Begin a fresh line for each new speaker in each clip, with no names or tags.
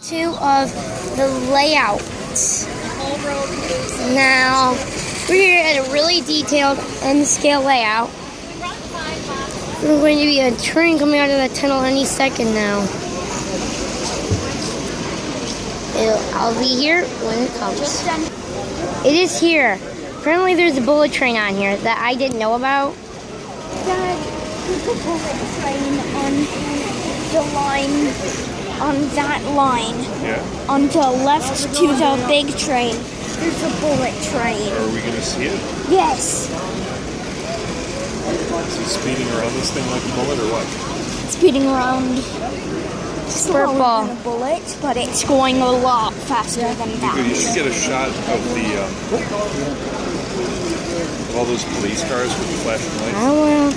Two of the layout. Now, we're here at a really detailed N-scale layout. There's going to be a train coming out of that tunnel any second now. I'll be here when it comes. It is here. Apparently there's a bullet train on here that I didn't know about.
Dad, there's a bullet train on the line, on that line.
Yeah.
On the left to the big train. There's a bullet train.
Are we going to see it?
Yes.
Is he speeding around this thing like a bullet or what?
Speeding around. Slower
Purple.
than a bullet, but it's going a lot faster than that.
You should get a shot of the of all those police cars with the flashing lights.
I will.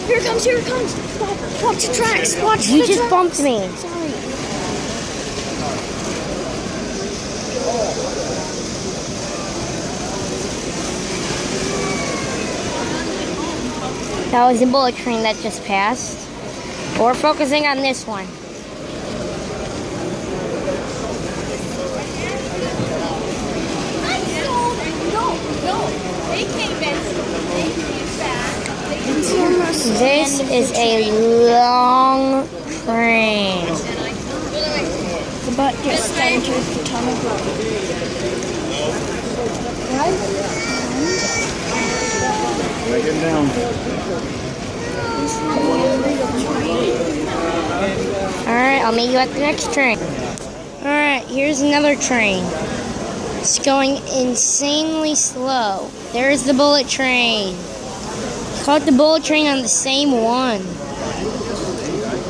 Here it comes, here it comes. Watch the tracks, watch
You
the
just
tracks.
bumped me.
Sorry.
That was the bullet train that just passed. We're focusing on this one. This is a long train.
The butt just entered the tunnel.
Take him down.
Alright, I'll meet you at the next train. Alright, here's another train. It's going insanely slow. There's the bullet train. Caught the bullet train on the same one.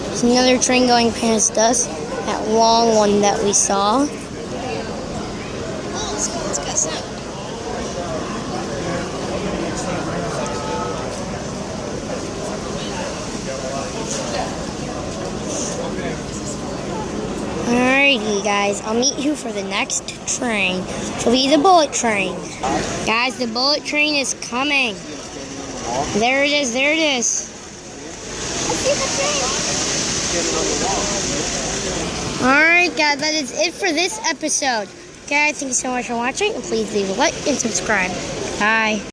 There's another train going past us. That long one that we saw. Alrighty, guys. I'll meet you for the next train. It'll be the bullet train. Guys, the bullet train is coming. There it is. There it is. Alright, guys. That is it for this episode. Guys, thank you so much for watching. And please leave a like and subscribe. Bye.